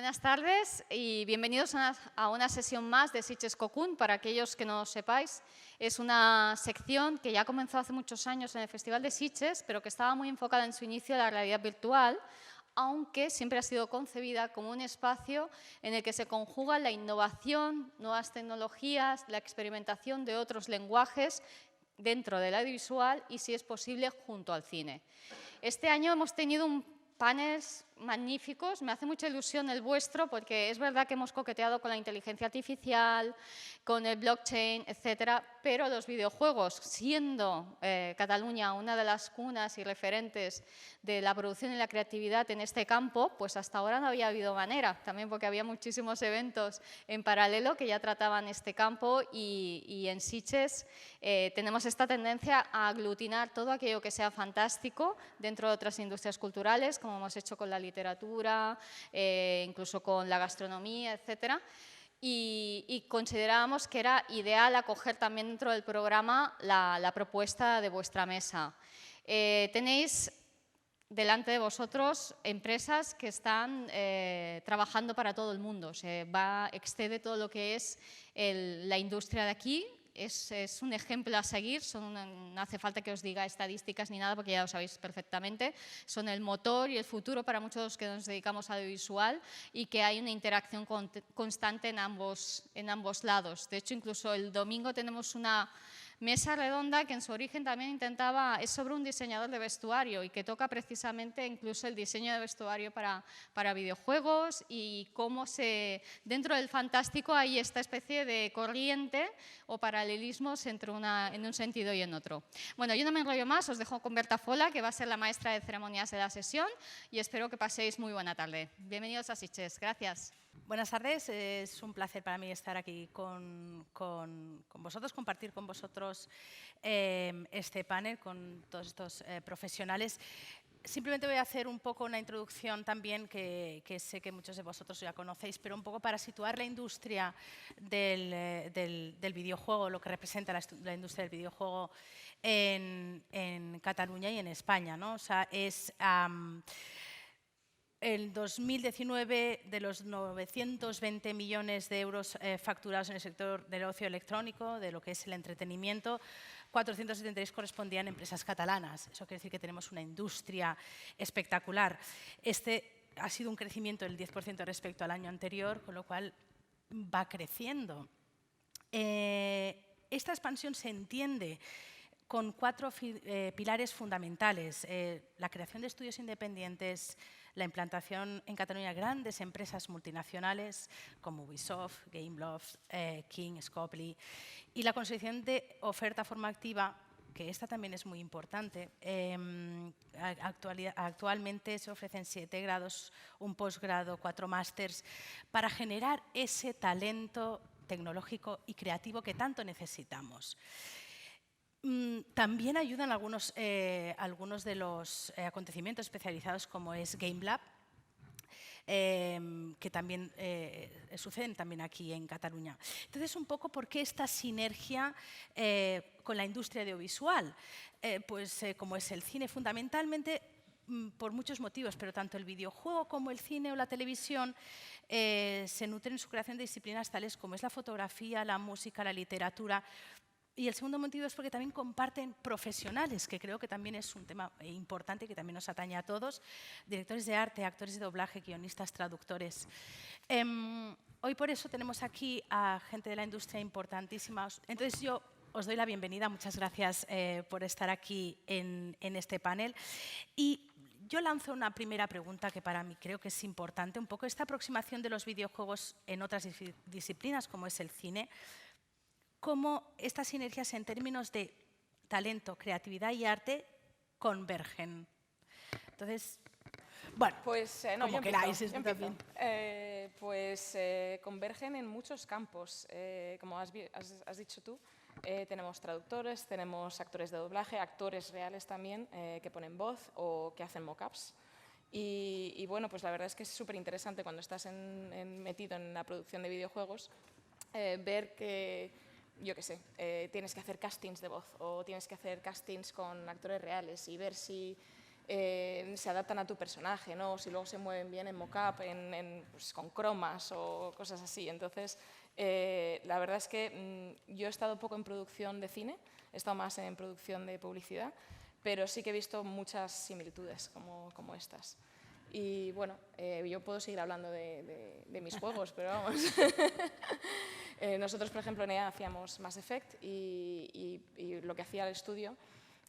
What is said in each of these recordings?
Buenas tardes y bienvenidos a una sesión más de Sitges Cocoon. Para aquellos que no lo sepáis, es una sección que ya comenzó hace muchos años en el Festival de Sitges, pero que estaba muy enfocada en su inicio a la realidad virtual, aunque siempre ha sido concebida como un espacio en el que se conjuga la innovación, nuevas tecnologías, la experimentación de otros lenguajes dentro del audiovisual y, si es posible, junto al cine. Este año hemos tenido paneles magníficos, me hace mucha ilusión el vuestro porque es verdad que hemos coqueteado con la inteligencia artificial, con el blockchain, etcétera, pero los videojuegos, siendo Cataluña una de las cunas y referentes de la producción y la creatividad en este campo, pues hasta ahora no había habido manera, también porque había muchísimos eventos en paralelo que ya trataban este campo y en Sitges tenemos esta tendencia a aglutinar todo aquello que sea fantástico dentro de otras industrias culturales, como hemos hecho con la literatura, incluso con la gastronomía, etcétera. Y considerábamos que era ideal acoger también dentro del programa la propuesta de vuestra mesa. Tenéis delante de vosotros empresas que están trabajando para todo el mundo. Excede todo lo que es la industria de aquí. Es un ejemplo a seguir, no hace falta que os diga estadísticas ni nada porque ya lo sabéis perfectamente, son el motor y el futuro para muchos de los que nos dedicamos al audiovisual y que hay una interacción constante en ambos lados. De hecho, incluso el domingo tenemos una mesa redonda que en su origen también es sobre un diseñador de vestuario y que toca precisamente incluso el diseño de vestuario para videojuegos y cómo dentro del fantástico hay esta especie de corriente o paralelismos en un sentido y en otro. Bueno, yo no me enrollo más, os dejo con Berta Fola, que va a ser la maestra de ceremonias de la sesión, y espero que paséis muy buena tarde. Bienvenidos a Sitges. Gracias. Buenas tardes, es un placer para mí estar aquí con vosotros, compartir con vosotros este panel con todos estos profesionales. Simplemente voy a hacer un poco una introducción también que sé que muchos de vosotros ya conocéis, pero un poco para situar la industria del videojuego, lo que representa la industria del videojuego en Cataluña y en España, ¿no? O sea, el 2019, de los 920 millones de euros facturados en el sector del ocio electrónico, de lo que es el entretenimiento, 476 correspondían a empresas catalanas. Eso quiere decir que tenemos una industria espectacular. Este ha sido un crecimiento del 10% respecto al año anterior, con lo cual va creciendo. Esta expansión se entiende con cuatro pilares fundamentales: la creación de estudios independientes, la implantación en Cataluña de grandes empresas multinacionales como Ubisoft, Gameloft, King, Scopely, y la consolidación de oferta formativa, que esta también es muy importante. Actualmente se ofrecen 7 grados, un posgrado, 4 másters, para generar ese talento tecnológico y creativo que tanto necesitamos. También ayudan algunos de los acontecimientos especializados, como es GameLab, que también suceden también aquí en Cataluña. Entonces, un poco, ¿por qué esta sinergia con la industria audiovisual? Como es el cine, fundamentalmente por muchos motivos, pero tanto el videojuego como el cine o la televisión se nutren en su creación de disciplinas tales como es la fotografía, la música, la literatura. Y el segundo motivo es porque también comparten profesionales, que creo que también es un tema importante que también nos atañe a todos: directores de arte, actores de doblaje, guionistas, traductores. Hoy por eso tenemos aquí a gente de la industria importantísima. Entonces yo os doy la bienvenida, muchas gracias por estar aquí en este panel. Y yo lanzo una primera pregunta que para mí creo que es importante, un poco esta aproximación de los videojuegos en otras disciplinas como es el cine. Cómo estas sinergias en términos de talento, creatividad y arte convergen. Entonces, bueno, pues, como queráis. Convergen en muchos campos. Como has dicho tú, tenemos traductores, tenemos actores de doblaje, actores reales también que ponen voz o que hacen mock-ups. Y bueno, pues la verdad es que es súper interesante cuando estás metido en la producción de videojuegos ver que, yo qué sé, tienes que hacer castings de voz o tienes que hacer castings con actores reales y ver si se adaptan a tu personaje, ¿no? O si luego se mueven bien en mockup, pues, con cromas o cosas así. Entonces, la verdad es que yo he estado poco en producción de cine, he estado más en producción de publicidad, pero sí que he visto muchas similitudes como estas. Y bueno, yo puedo seguir hablando de mis juegos, pero vamos. Nosotros, por ejemplo, en EA hacíamos Mass Effect y lo que hacía el estudio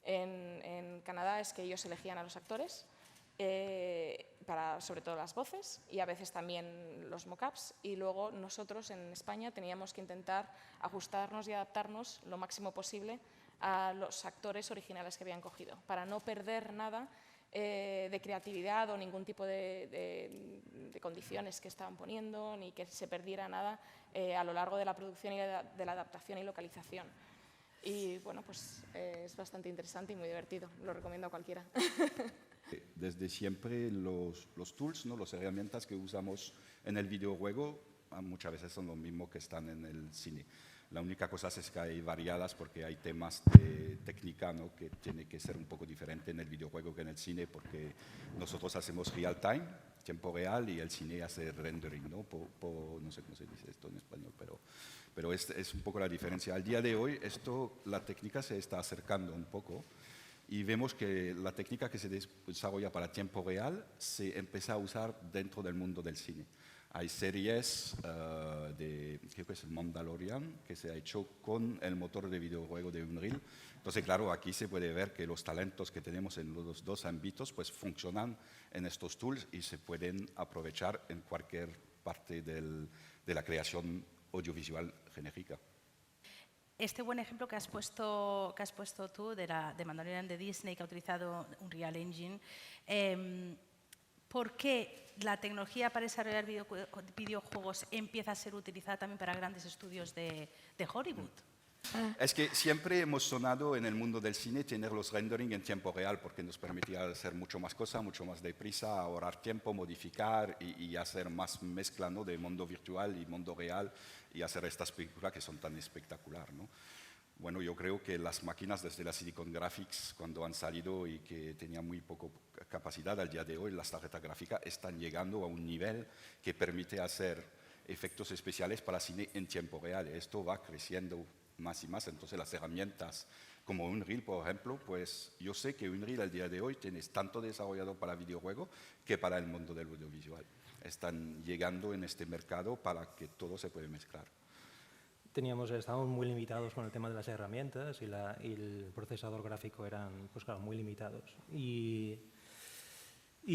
en Canadá es que ellos elegían a los actores, para sobre todo las voces y a veces también los mockups, y luego nosotros en España teníamos que intentar ajustarnos y adaptarnos lo máximo posible a los actores originales que habían cogido, para no perder nada de creatividad o ningún tipo de condiciones que estaban poniendo, ni que se perdiera nada a lo largo de la producción y de la adaptación y localización. Y bueno, pues es bastante interesante y muy divertido, lo recomiendo a cualquiera. Desde siempre los tools, ¿no? Las herramientas que usamos en el videojuego muchas veces son lo mismo que están en el cine. La única cosa es que hay variadas porque hay temas de técnica, ¿no? Que tiene que ser un poco diferente en el videojuego que en el cine, porque nosotros hacemos real time, tiempo real, y el cine hace rendering, ¿no? No sé cómo se dice esto en español, pero es un poco la diferencia. Al día de hoy la técnica se está acercando un poco y vemos que la técnica que se desarrolla para tiempo real se empieza a usar dentro del mundo del cine. Hay series creo que es el Mandalorian, que se ha hecho con el motor de videojuego de Unreal. Entonces, claro, aquí se puede ver que los talentos que tenemos en los dos ámbitos pues funcionan en estos tools y se pueden aprovechar en cualquier parte de la creación audiovisual genérica. Este buen ejemplo que has puesto tú de Mandalorian de Disney, que ha utilizado Unreal Engine, ¿por qué la tecnología para desarrollar videojuegos empieza a ser utilizada también para grandes estudios de Hollywood? Es que siempre hemos sonado en el mundo del cine tener los rendering en tiempo real, porque nos permitía hacer mucho más cosas, mucho más deprisa, ahorrar tiempo, modificar y hacer más mezcla, ¿no? De mundo virtual y mundo real, y hacer estas películas que son tan espectaculares, ¿no? Bueno, yo creo que las máquinas desde la Silicon Graphics, cuando han salido y que tenían muy poca capacidad, al día de hoy las tarjetas gráficas están llegando a un nivel que permite hacer efectos especiales para cine en tiempo real. Esto va creciendo más y más, entonces las herramientas como Unreal, por ejemplo, pues yo sé que Unreal al día de hoy tienes tanto desarrollado para videojuegos que para el mundo del audiovisual. Están llegando en este mercado para que todo se pueda mezclar. Estábamos muy limitados con el tema de las herramientas y el procesador gráfico eran, pues claro, muy limitados. Y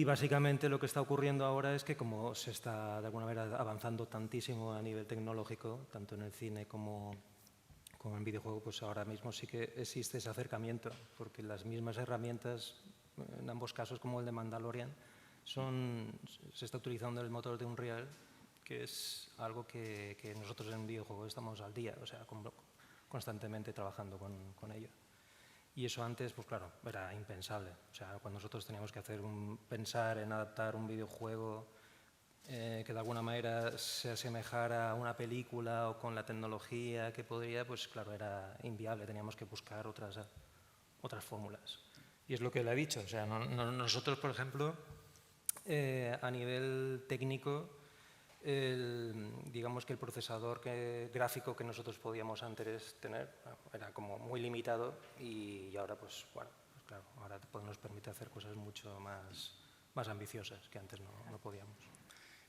básicamente lo que está ocurriendo ahora es que como se está de alguna manera avanzando tantísimo a nivel tecnológico, tanto en el cine como en videojuego, pues ahora mismo sí que existe ese acercamiento, porque las mismas herramientas, en ambos casos como el de Mandalorian, se está utilizando el motor de Unreal, que es algo que nosotros en videojuegos estamos al día, o sea, constantemente trabajando con ello. Y eso antes, pues claro, era impensable. O sea, cuando nosotros teníamos que pensar en adaptar un videojuego que de alguna manera se asemejara a una película o con la tecnología que podría, pues claro, era inviable, teníamos que buscar otras fórmulas. Y es lo que le he dicho, o sea, nosotros, por ejemplo, a nivel técnico, digamos que el procesador gráfico que nosotros podíamos antes tener era como muy limitado y ahora, pues bueno, pues claro, ahora nos permite hacer cosas mucho más ambiciosas que antes no podíamos.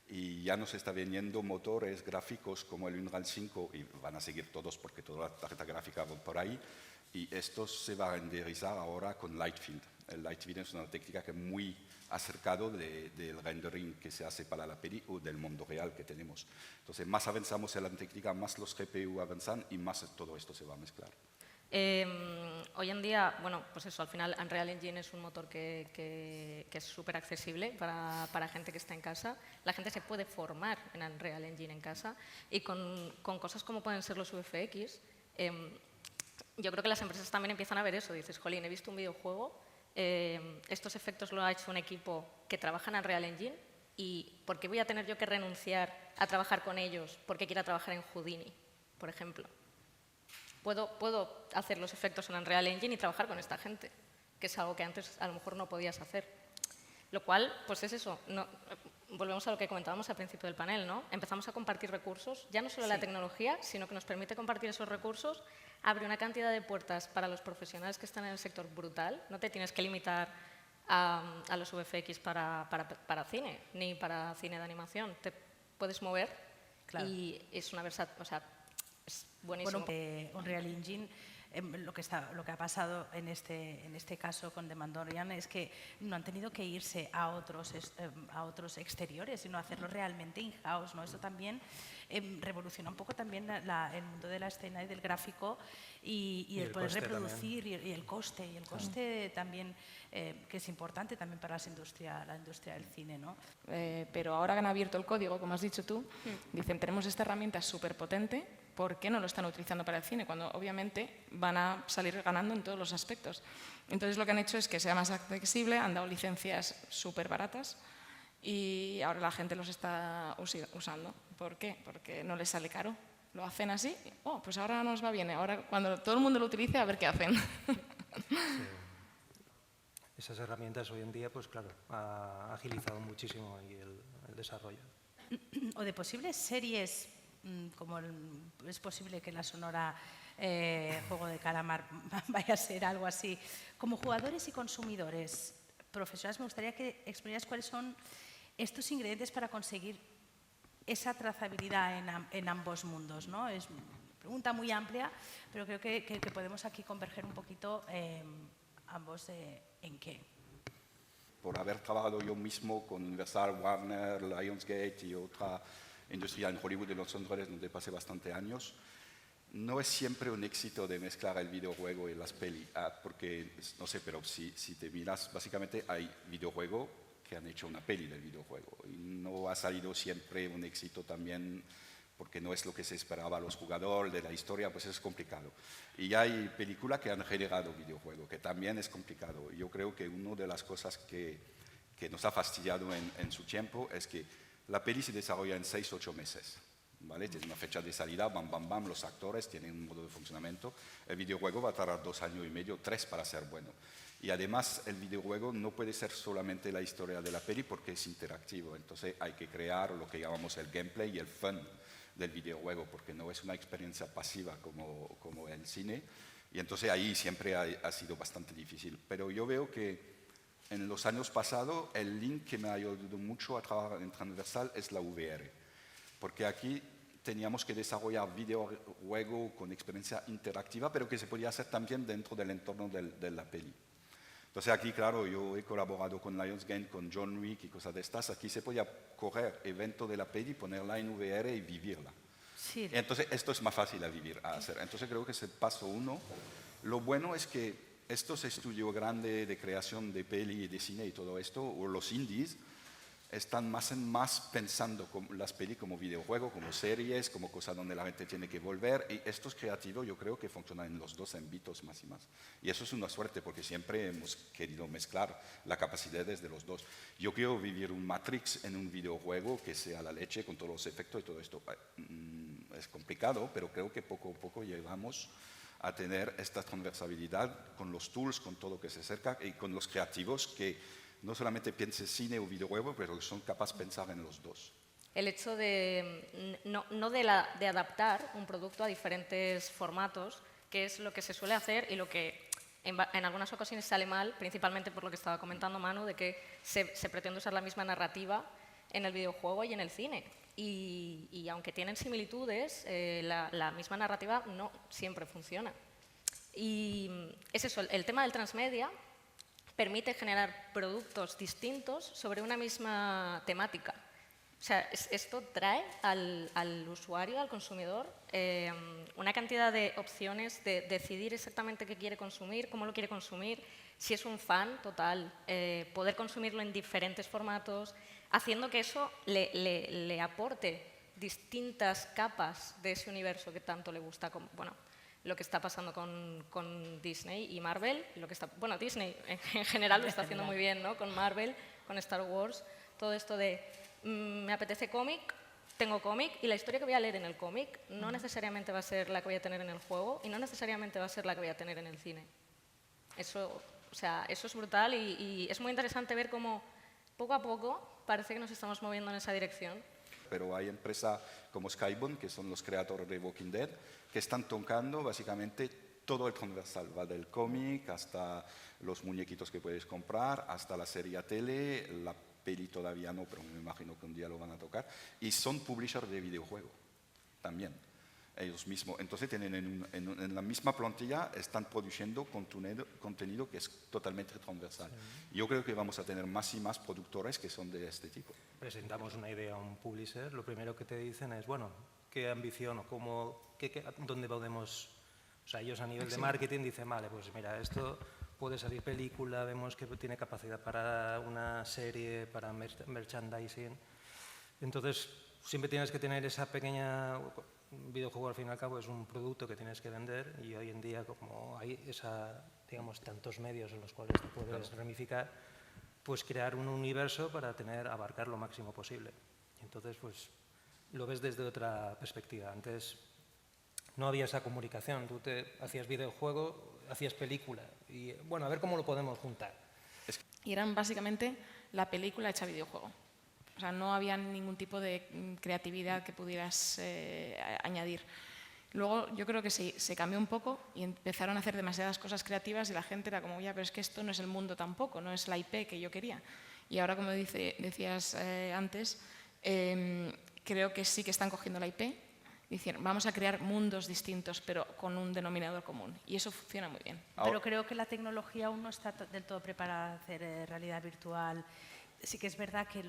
Y ya nos está viniendo motores gráficos como el Unreal 5, y van a seguir todos porque toda la tarjeta gráfica va por ahí, y esto se va a renderizar ahora con Lightfield. El Lightfield es una técnica que es muy acercado del rendering que se hace para la peli o del mundo real que tenemos. Entonces, más avanzamos en la técnica, más los GPU avanzan y más todo esto se va a mezclar. Hoy en día, bueno, pues eso, al final Unreal Engine es un motor que es súper accesible para gente que está en casa. La gente se puede formar en Unreal Engine en casa y con cosas como pueden ser los VFX, yo creo que las empresas también empiezan a ver eso. Dices, jolín, he visto un videojuego, estos efectos lo ha hecho un equipo que trabaja en Unreal Engine y ¿por qué voy a tener yo que renunciar a trabajar con ellos porque quiera trabajar en Houdini, por ejemplo? Puedo hacer los efectos en Unreal Engine y trabajar con esta gente, que es algo que antes a lo mejor no podías hacer. Lo cual, pues es eso, volvemos a lo que comentábamos al principio del panel, ¿no? Empezamos a compartir recursos, ya no solo la tecnología, sino que nos permite compartir esos recursos, abre una cantidad de puertas para los profesionales que están en el sector brutal, no te tienes que limitar a los VFX para cine, ni para cine de animación, te puedes mover y es una o sea, es buenísimo. Bueno, Unreal Engine, lo que ha pasado en este caso con The Mandalorian es que no han tenido que irse a otros exteriores, sino hacerlo realmente in-house, ¿no? Eso también revoluciona un poco también el mundo de la escena y del gráfico y el poder reproducir y el coste también, que es importante también para la industria del cine, ¿no? Pero ahora que han abierto el código, como has dicho tú, dicen, tenemos esta herramienta súper potente, ¿por qué no lo están utilizando para el cine? Cuando obviamente van a salir ganando en todos los aspectos. Entonces lo que han hecho es que sea más accesible, han dado licencias súper baratas y ahora la gente los está usando. ¿Por qué? Porque no les sale caro. Lo hacen así, pues ahora nos va bien. Ahora cuando todo el mundo lo utilice, a ver qué hacen. Sí. Esas herramientas hoy en día, pues claro, ha agilizado muchísimo ahí el desarrollo. O de posibles series, como es posible que la Sonora Juego de Calamar vaya a ser algo así. Como jugadores y consumidores profesionales, me gustaría que explicaras cuáles son estos ingredientes para conseguir esa trazabilidad en ambos mundos, ¿no? Es una pregunta muy amplia, pero creo que podemos aquí converger un poquito ambos en qué. Por haber trabajado yo mismo con Universal, Warner, Lionsgate y otra industria en Hollywood de Los Ángeles, donde pasé bastante años, no es siempre un éxito de mezclar el videojuego y las pelis, porque, no sé, pero si te miras, básicamente hay videojuego que han hecho una peli del videojuego y no ha salido siempre un éxito también porque no es lo que se esperaba a los jugadores de la historia, pues es complicado. Y hay películas que han generado videojuego, que también es complicado. Yo creo que una de las cosas que nos ha fastidiado en su tiempo es que la peli se desarrolla en 6 o 8 meses. ¿Vale? Tiene una fecha de salida, bam, bam, bam, los actores tienen un modo de funcionamiento. El videojuego va a tardar 2 años y medio, 3 para ser bueno. Y además el videojuego no puede ser solamente la historia de la peli porque es interactivo. Entonces hay que crear lo que llamamos el gameplay y el fun del videojuego, porque no es una experiencia pasiva como el cine. Y entonces ahí siempre ha sido bastante difícil. Pero yo veo que en los años pasados el link que me ha ayudado mucho a trabajar en Transversal es la VR. Porque aquí teníamos que desarrollar videojuego con experiencia interactiva, pero que se podía hacer también dentro del entorno de la peli. Entonces aquí, claro, yo he colaborado con Lionsgate, con John Wick y cosas de estas. Aquí se podía correr evento de la peli, ponerla en VR y vivirla. Sí. Entonces esto es más fácil a hacer. Entonces creo que es el paso 1. Lo bueno es que estos estudios grandes de creación de peli y de cine y todo esto, o los indies, están más pensando las pelis como videojuegos, como series, como cosas donde la gente tiene que volver. Y estos creativos yo creo que funcionan en los dos ámbitos más y más. Y eso es una suerte porque siempre hemos querido mezclar las capacidades de los dos. Yo quiero vivir un Matrix en un videojuego que sea la leche con todos los efectos y todo esto. Es complicado, pero creo que poco a poco llegamos a tener esta transversalidad con los tools, con todo lo que se acerca y con los creativos que no solamente piense cine o videojuego, pero que son capaces de pensar en los dos. El hecho de de adaptar un producto a diferentes formatos, que es lo que se suele hacer y lo que en algunas ocasiones sale mal, principalmente por lo que estaba comentando Manu, de que se pretende usar la misma narrativa en el videojuego y en el cine. Y aunque tienen similitudes, la misma narrativa no siempre funciona. Y es eso, el tema del transmedia permite generar productos distintos sobre una misma temática. O sea, esto trae al usuario, al consumidor, una cantidad de opciones de decidir exactamente qué quiere consumir, cómo lo quiere consumir, si es un fan total, poder consumirlo en diferentes formatos, haciendo que eso le aporte distintas capas de ese universo que tanto le gusta, como, bueno, lo que está pasando con Disney y Marvel, bueno, Disney en general lo está haciendo muy bien, ¿no? Con Marvel, con Star Wars, todo esto de me apetece cómic, tengo cómic y la historia que voy a leer en el cómic no necesariamente va a ser la que voy a tener en el juego y no necesariamente va a ser la que voy a tener en el cine. Eso O sea, eso es brutal y es muy interesante ver cómo poco a poco parece que nos estamos moviendo en esa dirección. Pero hay empresas como Skybound, que son los creadores de Walking Dead, que están tocando básicamente todo el transversal, va del cómic hasta los muñequitos que puedes comprar, hasta la serie a tele, la peli todavía no, pero me imagino que un día lo van a tocar, y son publishers de videojuegos también, ellos mismos. Entonces tienen en la misma plantilla, están produciendo contenido que es totalmente transversal. Sí. Yo creo que vamos a tener más y más productores que son de este tipo. Presentamos una idea a un publisher, lo primero que te dicen es, bueno, qué ambición o cómo, dónde podemos... O sea, ellos a nivel de marketing dicen, vale, pues mira, esto puede salir película, vemos que tiene capacidad para una serie, para merchandising. Entonces, siempre tienes que tener esa pequeña... Un videojuego, al fin y al cabo, es un producto que tienes que vender y hoy en día, como hay digamos, tantos medios en los cuales te puedes ramificar, pues crear un universo para abarcar lo máximo posible. Entonces, pues, lo ves desde otra perspectiva. Antes no había esa comunicación, tú hacías videojuego, hacías película y bueno, a ver cómo lo podemos juntar. Y eran básicamente la película hecha videojuego. O sea, no había ningún tipo de creatividad que pudieras añadir. Luego yo creo que se cambió un poco y empezaron a hacer demasiadas cosas creativas y la gente era como, ya, pero es que esto no es el mundo tampoco, no es la IP que yo quería. Y ahora, como decías antes, creo que sí que están cogiendo la IP. Dicen, vamos a crear mundos distintos, pero con un denominador común. Y eso funciona muy bien. Pero creo que la tecnología aún no está del todo preparada para hacer realidad virtual. Sí que es verdad que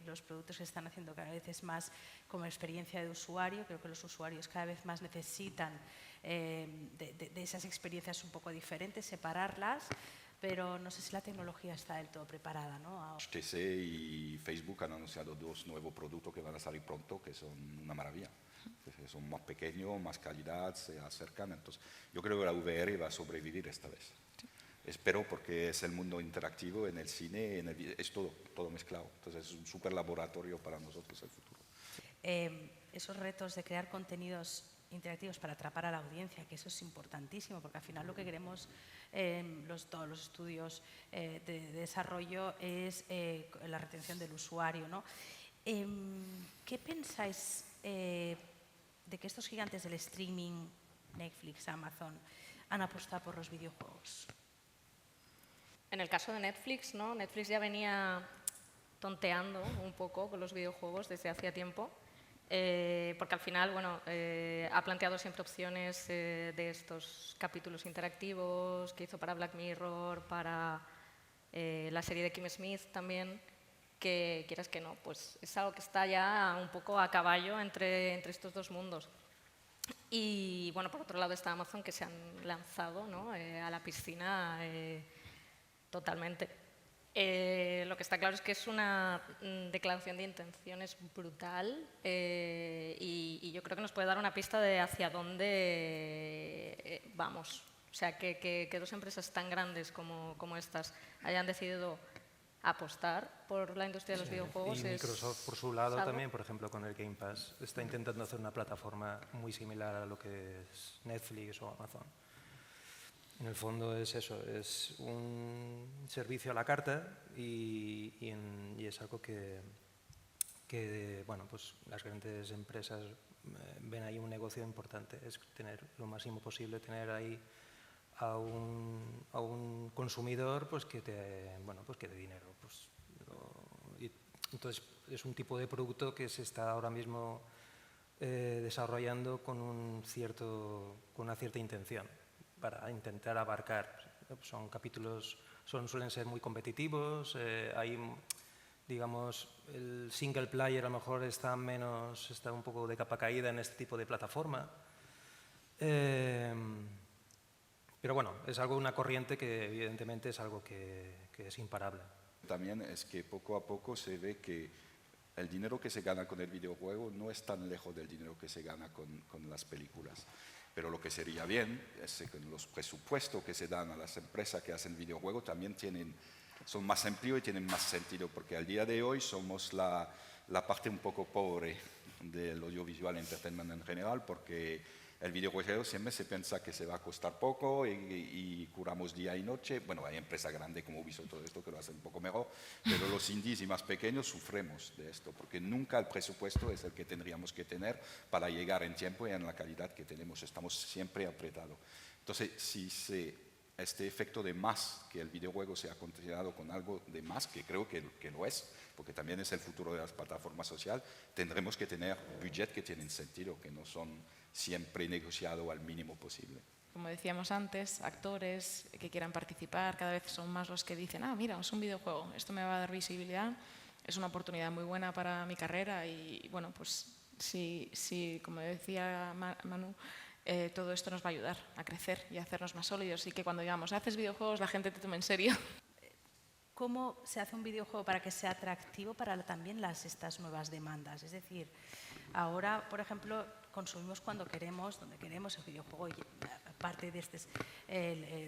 los productos se están haciendo cada vez es más como experiencia de usuario. Creo que los usuarios cada vez más necesitan de esas experiencias un poco diferentes, separarlas. Pero no sé si la tecnología está del todo preparada, ¿no? HTC y Facebook han anunciado 2 nuevos productos que van a salir pronto, que son una maravilla. Son más pequeños, más calidad, se acercan. Entonces, yo creo que la VR va a sobrevivir esta vez. Sí. Espero, porque es el mundo interactivo en el cine, es todo mezclado. Entonces, es un súper laboratorio para nosotros el futuro. Esos retos de crear contenidos interactivos para atrapar a la audiencia, que eso es importantísimo, porque al final lo que queremos todos los estudios de desarrollo es la retención del usuario, ¿no? ¿Qué pensáis de que estos gigantes del streaming, Netflix, Amazon, han apostado por los videojuegos? En el caso de Netflix, ¿no? Netflix ya venía tonteando un poco con los videojuegos desde hacía tiempo. Porque al final, bueno, ha planteado siempre opciones de estos capítulos interactivos que hizo para Black Mirror, para la serie de Kim Smith también, que quieras que no, pues es algo que está ya un poco a caballo entre estos dos mundos. Y bueno, por otro lado está Amazon, que se han lanzado, ¿no? A la piscina totalmente. Lo que está claro es que es una declaración de intenciones brutal y yo creo que nos puede dar una pista de hacia dónde vamos. O sea, que dos empresas tan grandes como estas hayan decidido apostar por la industria de los videojuegos. Y Microsoft, por su lado, también, por ejemplo, con el Game Pass, está intentando hacer una plataforma muy similar a lo que es Netflix o Amazon. En el fondo es eso, es un servicio a la carta y es algo que bueno, pues las grandes empresas ven ahí un negocio importante, es tener lo máximo posible, tener ahí a un consumidor pues que te dé dinero. Pues, entonces es un tipo de producto que se está ahora mismo desarrollando con una cierta intención, para intentar abarcar. Son capítulos, suelen ser muy competitivos, hay, digamos, el single player a lo mejor está un poco de capa caída en este tipo de plataforma. Pero bueno, es una corriente que evidentemente es algo que es imparable. También es que poco a poco se ve que el dinero que se gana con el videojuego no es tan lejos del dinero que se gana con las películas. Pero lo que sería bien es que los presupuestos que se dan a las empresas que hacen videojuegos también son más amplios y tienen más sentido, porque al día de hoy somos la parte un poco pobre del audiovisual entertainment en general, porque El videojuego siempre se piensa que se va a costar poco y curamos día y noche. Bueno, hay empresas grandes como Ubisoft, todo esto que lo hacen un poco mejor, pero los indies y más pequeños sufremos de esto, porque nunca el presupuesto es el que tendríamos que tener para llegar en tiempo y en la calidad que tenemos. Estamos siempre apretados. Entonces, si este efecto de más, que el videojuego sea considerado con algo de más, que creo que lo es, porque también es el futuro de las plataformas sociales, tendremos que tener budget que tienen sentido, que no son siempre negociados al mínimo posible. Como decíamos antes, actores que quieran participar, cada vez son más los que dicen, ah, mira, es un videojuego, esto me va a dar visibilidad, es una oportunidad muy buena para mi carrera y bueno, pues sí, como decía Manu, todo esto nos va a ayudar a crecer y a hacernos más sólidos y que cuando digamos, haces videojuegos, la gente te tome en serio. ¿Cómo se hace un videojuego para que sea atractivo para también estas nuevas demandas? Es decir, ahora, por ejemplo, consumimos cuando queremos, donde queremos el videojuego y aparte de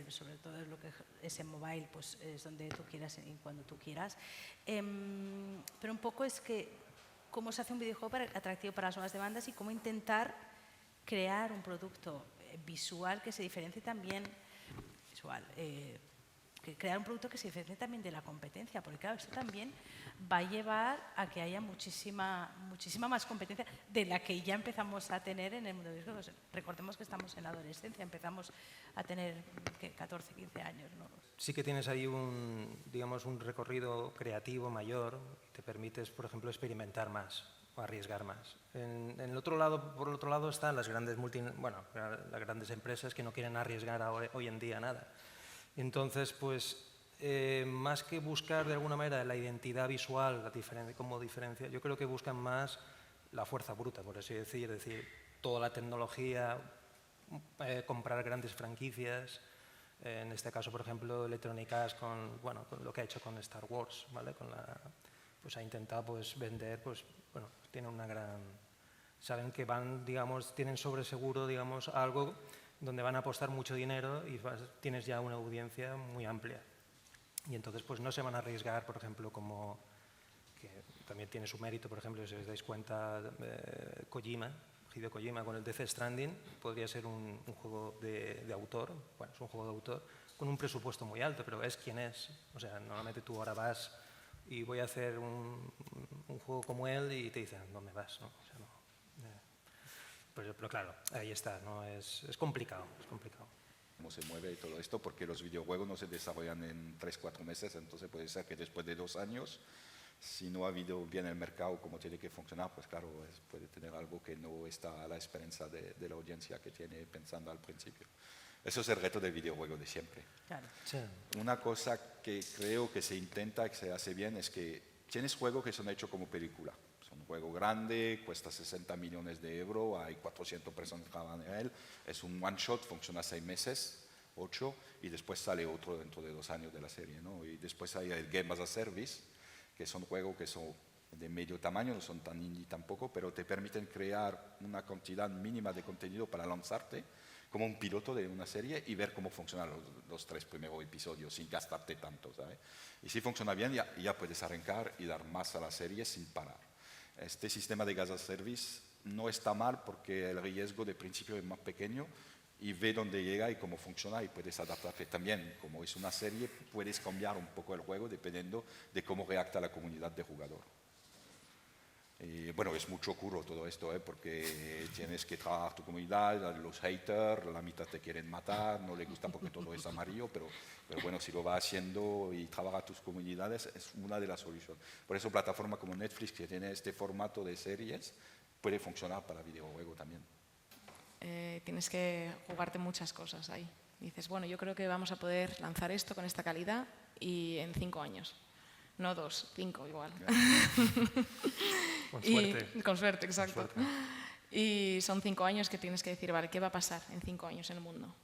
sobre todo lo que es en mobile, pues es donde tú quieras y cuando tú quieras. Pero un poco es que cómo se hace un videojuego atractivo para las nuevas demandas y cómo intentar crear un producto visual que se diferencie también, crear un producto que se diferencie también de la competencia, porque claro, esto también va a llevar a que haya muchísima más competencia de la que ya empezamos a tener en el mundo de los videojuegos. Recordemos que estamos en la adolescencia, empezamos a tener 14, 15 años, ¿no? Sí que tienes ahí digamos, un recorrido creativo mayor, te permites, por ejemplo, experimentar más o arriesgar más. Por el otro lado están las grandes las grandes empresas que no quieren arriesgar hoy en día nada. Entonces, pues, más que buscar de alguna manera la identidad visual, como diferencia, yo creo que buscan más la fuerza bruta, por así decir, es decir, toda la tecnología, comprar grandes franquicias. En este caso, por ejemplo, Electronic Arts con lo que ha hecho con Star Wars, ¿vale? Pues ha intentado pues, vender, pues, bueno, tiene una gran... Saben que tienen sobre seguro, digamos, algo donde van a apostar mucho dinero y tienes ya una audiencia muy amplia. Y entonces pues no se van a arriesgar, por ejemplo, como que también tiene su mérito, por ejemplo, si os dais cuenta, Hideo Kojima con el Death Stranding, podría ser un juego de autor, bueno, es un juego de autor, con un presupuesto muy alto, pero es quien es. O sea, normalmente tú ahora vas y voy a hacer un juego como él y te dicen, ¿dónde vas? ¿No? O sea, no. Pero claro, ahí está, ¿no? Es complicado, es complicado. Cómo se mueve y todo esto, porque los videojuegos no se desarrollan en 3-4 meses, entonces puede ser que después de 2 años, si no ha habido bien el mercado como tiene que funcionar, pues claro, puede tener algo que no está a la esperanza de la audiencia que tiene pensando al principio. Eso es el reto del videojuego de siempre. Claro. Sí. Una cosa que creo que se intenta, que se hace bien, es que tienes juegos que son hechos como película. Un juego grande, cuesta 60 millones de euros, hay 400 personas que trabajan en él, es un one shot, funciona 6 meses, 8, y después sale otro dentro de 2 años de la serie, ¿no? Y después hay el Game as a Service, que son juegos que son de medio tamaño, no son tan indie tampoco, pero te permiten crear una cantidad mínima de contenido para lanzarte como un piloto de una serie y ver cómo funcionan los 3 primeros episodios sin gastarte tanto, ¿sabes? Y si funciona bien, ya puedes arrancar y dar más a la serie sin parar. Este sistema de gas a service no está mal porque el riesgo de principio es más pequeño y ve dónde llega y cómo funciona y puedes adaptarte también. Como es una serie, puedes cambiar un poco el juego dependiendo de cómo reacta la comunidad de jugador. Y bueno, es mucho curro todo esto, porque tienes que trabajar tu comunidad, los haters, la mitad te quieren matar, no les gusta porque todo es amarillo, pero bueno, si lo vas haciendo y trabajas tus comunidades, es una de las soluciones. Por eso plataformas como Netflix, que tiene este formato de series, puede funcionar para videojuego también. Tienes que jugarte muchas cosas ahí. Dices, bueno, yo creo que vamos a poder lanzar esto con esta calidad y en 5 años. No 2, 5 igual. Con suerte. Con suerte, exacto. Con suerte. Y son 5 años que tienes que decir, vale, ¿qué va a pasar en 5 años en el mundo?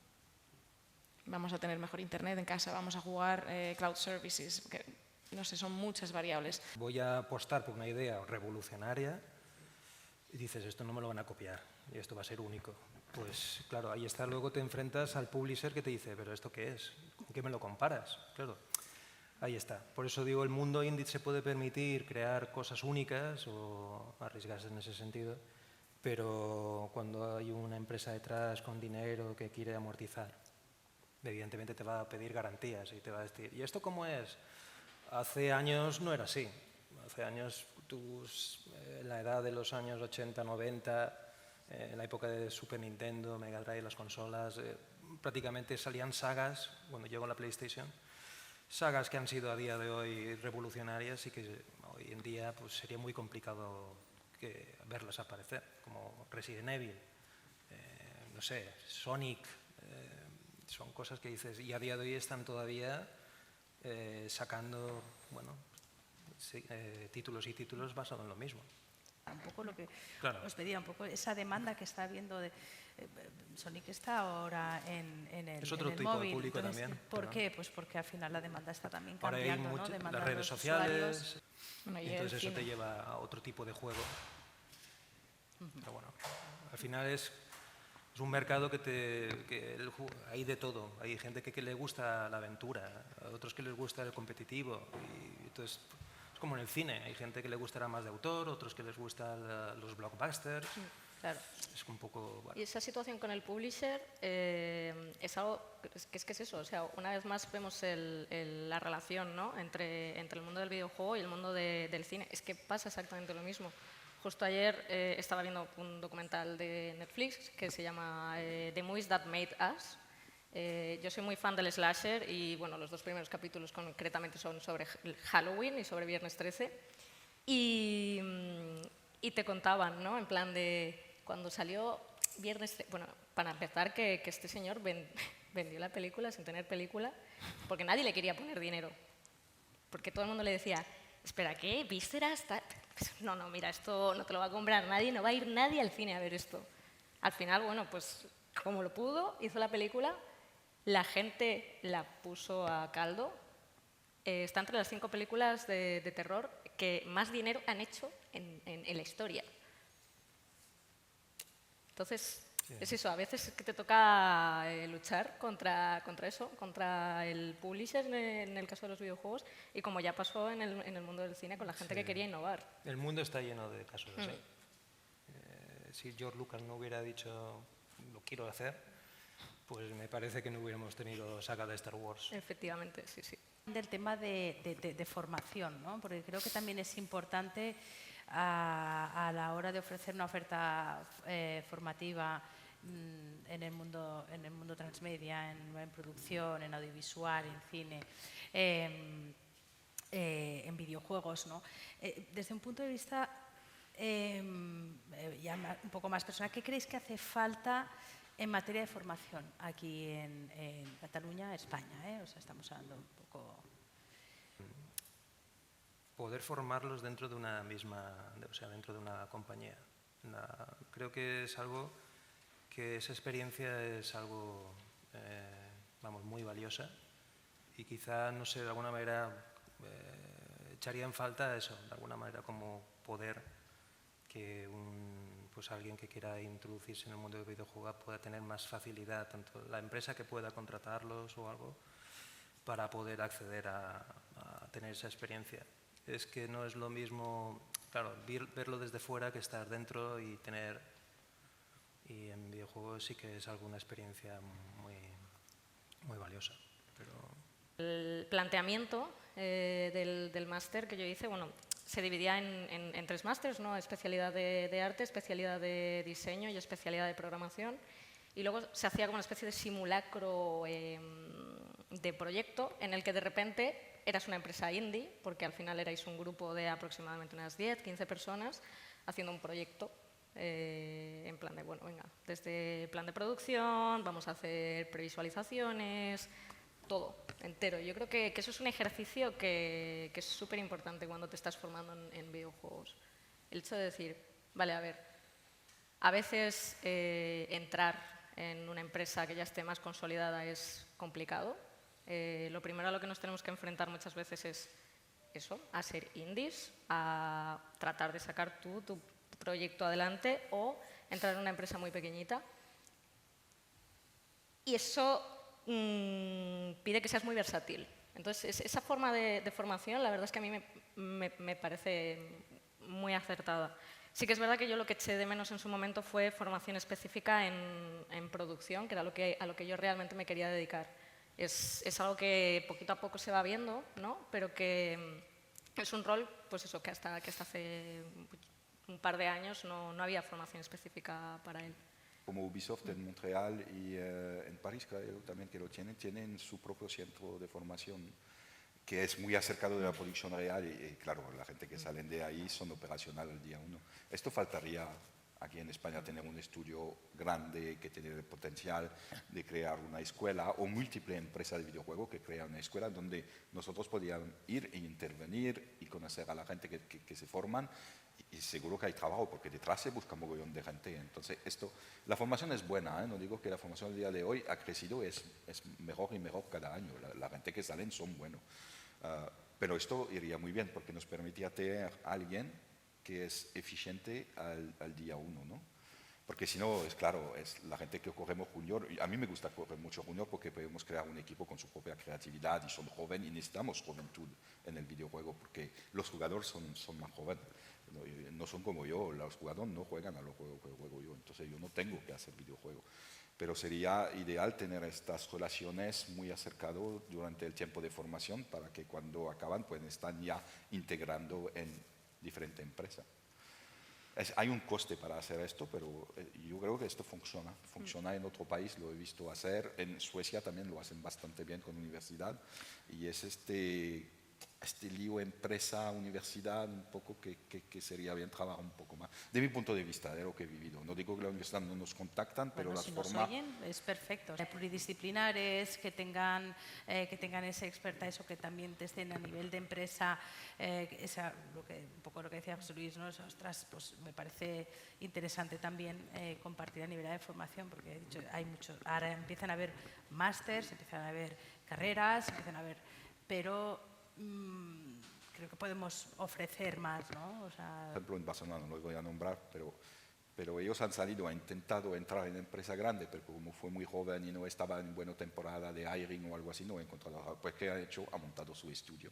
Vamos a tener mejor internet en casa, vamos a jugar cloud services, que, no sé, son muchas variables. Voy a apostar por una idea revolucionaria y dices, esto no me lo van a copiar y esto va a ser único. Pues claro, ahí está, luego te enfrentas al publisher que te dice, pero ¿esto qué es? ¿Con qué me lo comparas? Claro. Ahí está. Por eso digo, el mundo indie se puede permitir crear cosas únicas o arriesgarse en ese sentido, pero cuando hay una empresa detrás con dinero que quiere amortizar, evidentemente te va a pedir garantías y te va a decir, ¿y esto cómo es? Hace años no era así. Hace años, en la edad de los años 80, 90, en la época de Super Nintendo, Mega Drive, las consolas, prácticamente salían sagas, cuando llegó la PlayStation, sagas que han sido a día de hoy revolucionarias y que hoy en día pues, sería muy complicado verlas aparecer, como Resident Evil, no sé, Sonic, son cosas que dices, y a día de hoy están todavía sacando, bueno, sí, títulos y títulos basados en lo mismo. Un poco lo que Claro. os pedía, un poco esa demanda que está habiendo de Sonic está ahora en el Es otro en el tipo de móvil. público Entonces, también, ¿por pero- qué? Pues porque al final la demanda está también Ahora hay cambiando, ¿no? Demandan las redes los sociales, usuarios. Bueno, y y el entonces eso cine. te lleva a otro tipo de juego. Pero bueno, al final es un mercado hay de todo. Hay gente que le gusta la aventura, a otros que les gusta el competitivo. Y entonces, es como en el cine, hay gente que le gustará más de autor, otros que les gustan los blockbusters. Claro. Es un poco... bueno, Y esa situación con el publisher es algo que es eso, o sea, una vez más vemos la relación, ¿no? entre el mundo del videojuego y el mundo del cine. Es que pasa exactamente lo mismo. Justo ayer estaba viendo un documental de Netflix que se llama The Movies That Made Us. Yo soy muy fan del slasher y bueno, los 2 primeros capítulos concretamente son sobre Halloween y sobre Viernes 13. Y te contaban, ¿no? En plan de cuando salió Viernes 13, bueno, para empezar que este señor vendió la película sin tener película porque nadie le quería poner dinero. Porque todo el mundo le decía, espera, ¿qué? ¿Vísceras? No, mira, esto no te lo va a comprar nadie, no va a ir nadie al cine a ver esto. Al final, bueno, pues como lo pudo, hizo la película, la gente la puso a caldo. Está entre las 5 películas de terror que más dinero han hecho en la historia. Entonces, Sí. es eso, a veces es que te toca luchar contra eso, contra el publisher en el caso de los videojuegos y como ya pasó en el mundo del cine con la gente Sí. que quería innovar. El mundo está lleno de casos así. Si George Lucas no hubiera dicho, lo quiero hacer, pues me parece que no hubiéramos tenido saga de Star Wars. Efectivamente, sí. Del tema de formación, ¿no? Porque creo que también es importante a la hora de ofrecer una oferta formativa en el mundo transmedia, en producción, en audiovisual, en cine, en videojuegos, ¿no? Desde un punto de vista ya un poco más personal, ¿qué creéis que hace falta en materia de formación aquí en Cataluña, España? O sea, estamos hablando un poco... Poder formarlos dentro de una misma, o sea, dentro de una compañía. Creo que es algo que esa experiencia es algo, vamos, muy valiosa y quizá, no sé, de alguna manera echaría en falta eso, de alguna manera como poder que pues alguien que quiera introducirse en el mundo del videojuego pueda tener más facilidad, tanto la empresa que pueda contratarlos o algo, para poder acceder a tener esa experiencia. Es que no es lo mismo, claro, verlo desde fuera que estar dentro y tener... Y en videojuegos sí que es alguna experiencia muy valiosa. Pero... El planteamiento del máster que yo hice, bueno, se dividía en 3 másters, ¿no? Especialidad de arte, especialidad de diseño y especialidad de programación. Y luego se hacía como una especie de simulacro de proyecto en el que de repente eras una empresa indie, porque al final erais un grupo de aproximadamente unas 10, 15 personas haciendo un proyecto en plan de, bueno, venga, desde plan de producción, vamos a hacer previsualizaciones, todo, entero. Yo creo que eso es un ejercicio que es súper importante cuando te estás formando en videojuegos. El hecho de decir, vale, a ver, a veces entrar en una empresa que ya esté más consolidada es complicado. Lo primero a lo que nos tenemos que enfrentar muchas veces es eso, a ser indies, a tratar de sacar tu proyecto adelante o entrar en una empresa muy pequeñita. Y eso pide que seas muy versátil. Entonces, esa forma de formación, la verdad es que a mí me parece muy acertada. Sí que es verdad que yo lo que eché de menos en su momento fue formación específica en producción, que era a lo que yo realmente me quería dedicar. Es algo que poquito a poco se va viendo, ¿no? Pero que es un rol, pues eso, que hasta hace un par de años no había formación específica para él. Como Ubisoft en Montreal y en París, creo también que lo tienen su propio centro de formación que es muy acercado de la producción real y claro, la gente que salen de ahí son operacional el día 1. Esto faltaría aquí en España tener un estudio grande que tiene el potencial de crear una escuela o múltiple empresas de videojuegos que crean una escuela donde nosotros podíamos ir e intervenir y conocer a la gente que se forman y seguro que hay trabajo porque detrás se busca un mogollón de gente. Entonces, la formación es buena, ¿eh? No digo que la formación del día de hoy ha crecido, es mejor y mejor cada año. La gente que salen son buenos. Pero esto iría muy bien porque nos permitía tener a alguien que es eficiente al día 1, ¿no? Porque si no, es claro, es la gente que cogemos junior, y a mí me gusta coger mucho junior porque podemos crear un equipo con su propia creatividad y son jóvenes y necesitamos juventud en el videojuego porque los jugadores son más jóvenes, no son como yo, los jugadores no juegan a los juegos que juego yo, entonces yo no tengo que hacer videojuegos. Pero sería ideal tener estas relaciones muy acercadas durante el tiempo de formación para que cuando acaban pueden estar ya integrando en diferentes empresas. Hay un coste para hacer esto, pero yo creo que esto funciona. Funciona en otro país, lo he visto hacer. En Suecia también lo hacen bastante bien con universidad. Y es este lío empresa-universidad un poco que sería bien trabajar un poco más. De mi punto de vista, de lo que he vivido. No digo que la universidad no nos contactan, pero las si formas... nos oyen, es perfecto. Pluridisciplinares, que tengan ese expertise o que también estén a nivel de empresa, un poco lo que decía José Luis, ¿no? Ostras, pues me parece interesante también compartir a nivel de formación, porque he dicho, hay muchos, ahora empiezan a haber másters, empiezan a haber carreras, pero creo que podemos ofrecer más, ¿no? O sea, por ejemplo, en Barcelona, no los voy a nombrar, pero ellos han intentado entrar en empresa grande, pero como fue muy joven y no estaba en buena temporada de hiring o algo así, no ha encontrado. Pues, ¿qué ha hecho? Ha montado su estudio.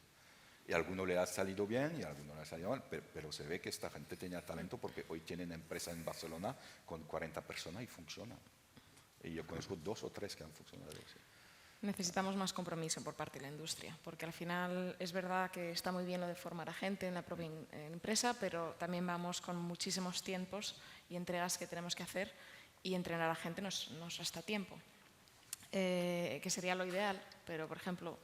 Y a algunos le ha salido bien y a algunos le ha salido mal, pero se ve que esta gente tenía talento porque hoy tienen empresa en Barcelona con 40 personas y funciona. Y yo conozco 2 o 3 que han funcionado así. Necesitamos más compromiso por parte de la industria, porque al final es verdad que está muy bien lo de formar a gente en la propia empresa, pero también vamos con muchísimos tiempos y entregas que tenemos que hacer y entrenar a la gente nos resta tiempo, que sería lo ideal, pero por ejemplo,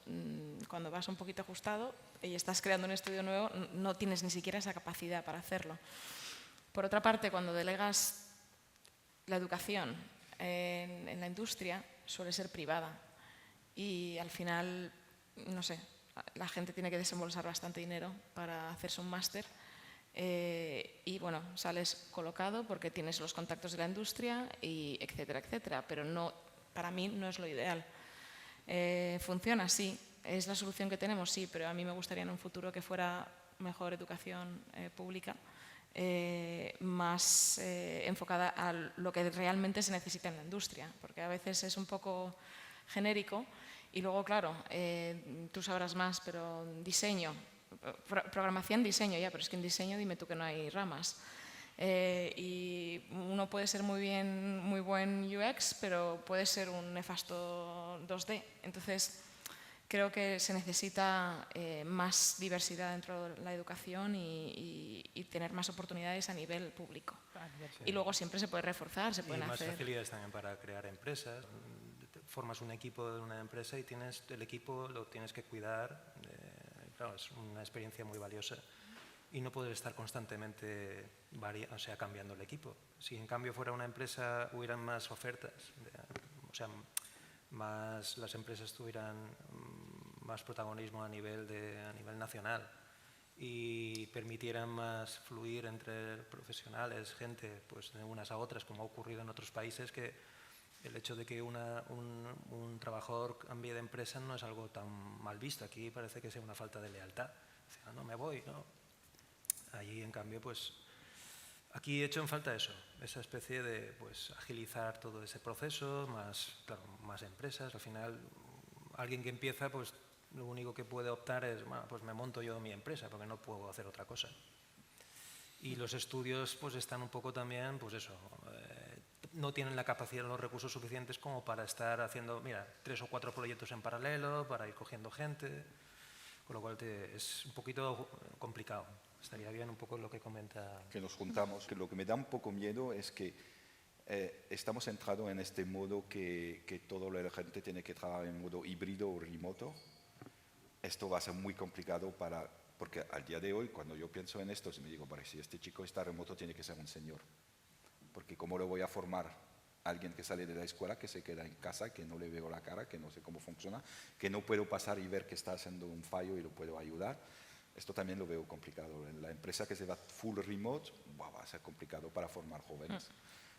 cuando vas un poquito ajustado y estás creando un estudio nuevo, no tienes ni siquiera esa capacidad para hacerlo. Por otra parte, cuando delegas la educación en la industria, suele ser privada. Y al final, no sé, la gente tiene que desembolsar bastante dinero para hacerse un máster y bueno, sales colocado porque tienes los contactos de la industria y etcétera, etcétera, pero no, para mí no es lo ideal. Funciona, sí, es la solución que tenemos, sí, pero a mí me gustaría en un futuro que fuera mejor educación pública, más enfocada a lo que realmente se necesita en la industria, porque a veces es un poco genérico. Y luego, claro, tú sabrás más, pero diseño, programación, diseño, ya, pero es que en diseño dime tú que no hay ramas. Y uno puede ser muy buen UX, pero puede ser un nefasto 2D. Entonces, creo que se necesita más diversidad dentro de la educación y tener más oportunidades a nivel público. Y luego siempre se puede reforzar, se pueden hacer... Y más facilidades también para crear empresas. Formas un equipo de una empresa y el equipo lo tienes que cuidar. Claro, es una experiencia muy valiosa. Y no poder estar constantemente cambiando el equipo. Si en cambio fuera una empresa, hubieran más ofertas, las empresas tuvieran más protagonismo a nivel nacional y permitieran más fluir entre profesionales, gente, pues de unas a otras, como ha ocurrido en otros países, que el hecho de que un trabajador cambie de empresa no es algo tan mal visto. Aquí parece que sea una falta de lealtad. O sea, no me voy, ¿no? Allí, en cambio, pues aquí he hecho en falta eso, esa especie de pues, agilizar todo ese proceso, más empresas. Al final, alguien que empieza, pues lo único que puede optar es, bueno, pues me monto yo mi empresa porque no puedo hacer otra cosa. Y los estudios pues están un poco también, pues eso, no tienen la capacidad, los recursos suficientes como para estar haciendo, mira, 3 o 4 proyectos en paralelo, para ir cogiendo gente, con lo cual es un poquito complicado. Estaría bien un poco lo que comenta. Que nos juntamos, que lo que me da un poco miedo es que estamos entrando en este modo que toda la gente tiene que trabajar en modo híbrido o remoto. Esto va a ser muy complicado porque al día de hoy, cuando yo pienso en esto, me digo, si este chico está remoto, tiene que ser un señor. Porque ¿cómo le voy a formar a alguien que sale de la escuela, que se queda en casa, que no le veo la cara, que no sé cómo funciona, que no puedo pasar y ver que está haciendo un fallo y lo puedo ayudar? Esto también lo veo complicado. En la empresa que se va full remote, va a ser complicado para formar jóvenes.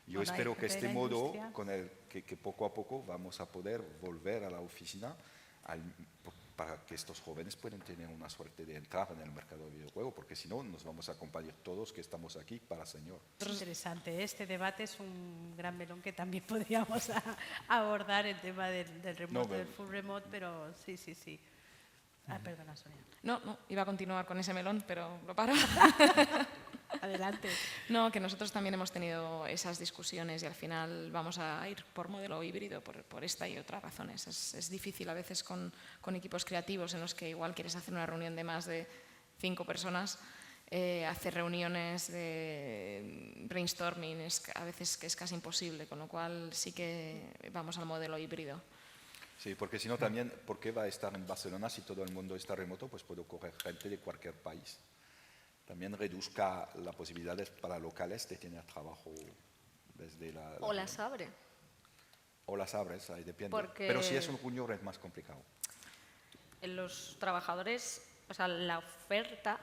Yo espero que este modo, con el que poco a poco vamos a poder volver a la oficina para que estos jóvenes puedan tener una suerte de entrar en el mercado de videojuegos, porque si no, nos vamos a acompañar todos que estamos aquí para señor. Es interesante. Este debate es un gran melón que también podríamos abordar, el tema del remote, del full remote, pero sí. Perdona, Sonia. No, iba a continuar con ese melón, pero lo paro. Adelante. No, que nosotros también hemos tenido esas discusiones y al final vamos a ir por modelo híbrido por esta y otras razones. Es difícil a veces con equipos creativos en los que igual quieres hacer una reunión de más de 5 personas, hacer reuniones de brainstorming a veces que es casi imposible, con lo cual sí que vamos al modelo híbrido. Sí, porque si no también, ¿por qué va a estar en Barcelona si todo el mundo está remoto? Pues puedo coger gente de cualquier país. También reduzca las posibilidades para locales de tener trabajo desde la... O las abre. O las abres, ahí depende. Porque pero si es un junior es más complicado. En los trabajadores, o sea, la oferta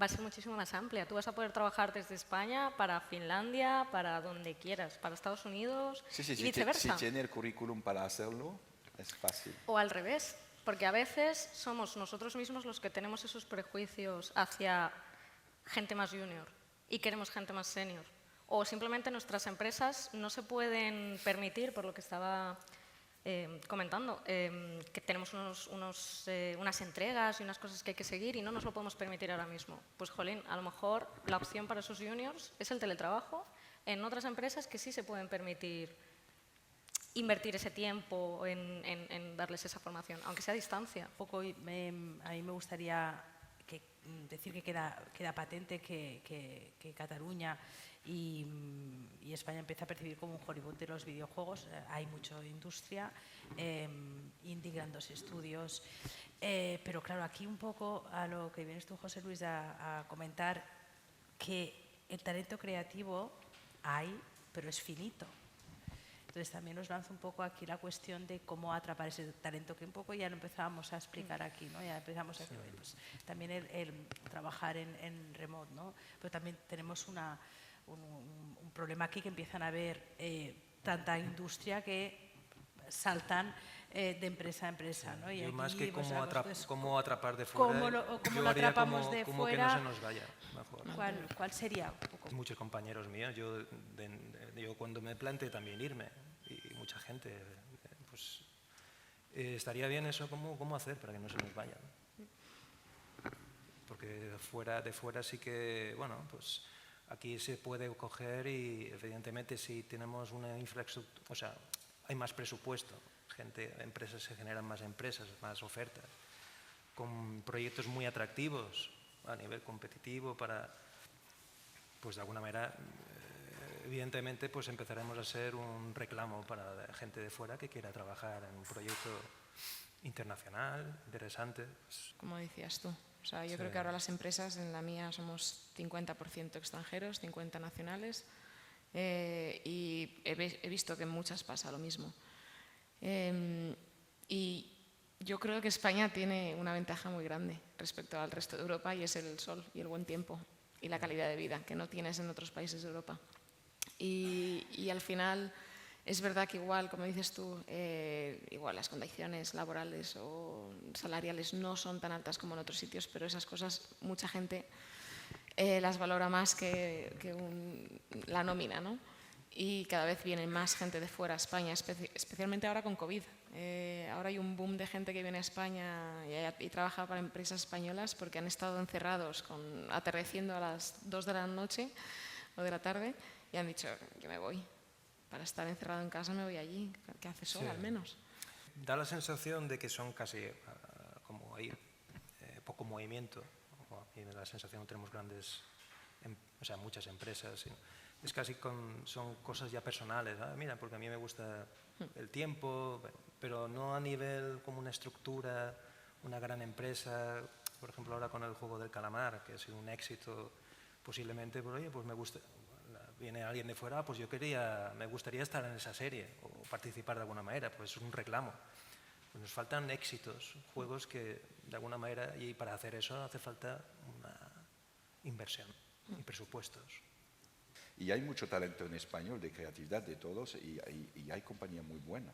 va a ser muchísimo más amplia. Tú vas a poder trabajar desde España para Finlandia, para donde quieras, para Estados Unidos y viceversa. Si tiene el currículum para hacerlo, es fácil. O al revés, porque a veces somos nosotros mismos los que tenemos esos prejuicios hacia gente más junior y queremos gente más senior. O simplemente nuestras empresas no se pueden permitir, por lo que estaba comentando, que tenemos unas entregas y unas cosas que hay que seguir y no nos lo podemos permitir ahora mismo. Pues, jolín, a lo mejor la opción para esos juniors es el teletrabajo en otras empresas que sí se pueden permitir invertir ese tiempo en darles esa formación, aunque sea a distancia. A mí me gustaría decir que queda patente que Cataluña y España empieza a percibir como un Hollywood de los videojuegos. Hay mucha industria, indie, grandes estudios, pero claro, aquí un poco a lo que vienes tú, José Luis, a comentar, que el talento creativo hay, pero es finito. Entonces también nos lanza un poco aquí la cuestión de cómo atrapar ese talento, que un poco ya lo empezábamos a explicar aquí, ¿no? Ya empezamos a decir, pues, también el trabajar en remote, ¿no? Pero también tenemos un problema aquí, que empiezan a haber tanta industria que saltan de empresa a empresa, ¿no? Y yo aquí, más que pues, cómo atrapar de fuera, ¿cómo lo atrapamos de como fuera? que no se nos vaya. Mejor. ¿Cuál sería un poco? Muchos compañeros míos, yo cuando me planteé también irme, y mucha gente, pues estaría bien eso, ¿cómo hacer para que no se nos vaya? Porque de fuera sí que, bueno, pues aquí se puede coger y evidentemente si tenemos una infraestructura, o sea, hay más presupuesto, empresas se generan más empresas, más ofertas, con proyectos muy atractivos a nivel competitivo para, pues de alguna manera, evidentemente, pues empezaremos a ser un reclamo para la gente de fuera que quiera trabajar en un proyecto internacional, interesante. Como decías tú. O sea, yo creo que ahora las empresas, en la mía somos 50% extranjeros, 50 nacionales, y he visto que en muchas pasa lo mismo. Y yo creo que España tiene una ventaja muy grande respecto al resto de Europa, y es el sol y el buen tiempo y la calidad de vida que no tienes en otros países de Europa. Y al final es verdad que igual, como dices tú, igual las condiciones laborales o salariales no son tan altas como en otros sitios, pero esas cosas mucha gente las valora más que la nómina, ¿no? Y cada vez viene más gente de fuera a España, especialmente ahora con COVID. Ahora hay un boom de gente que viene a España y trabaja para empresas españolas porque han estado encerrados atardeciendo a las 2 de la noche o de la tarde y han dicho, yo me voy. Para estar encerrado en casa me voy allí, que hace sol al menos. Da la sensación de que son casi como hay poco movimiento. A mí me da la sensación que tenemos muchas empresas. Es casi son cosas ya personales. Mira, porque a mí me gusta el tiempo, pero no a nivel como una estructura, una gran empresa. Por ejemplo, ahora con el juego del calamar, que ha sido un éxito posiblemente, pero oye, pues me gusta. Viene alguien de fuera, pues me gustaría estar en esa serie o participar de alguna manera, pues es un reclamo. Pues nos faltan éxitos, juegos que de alguna manera, y para hacer eso hace falta una inversión y presupuestos. Y hay mucho talento en español de creatividad de todos y hay compañía muy buena,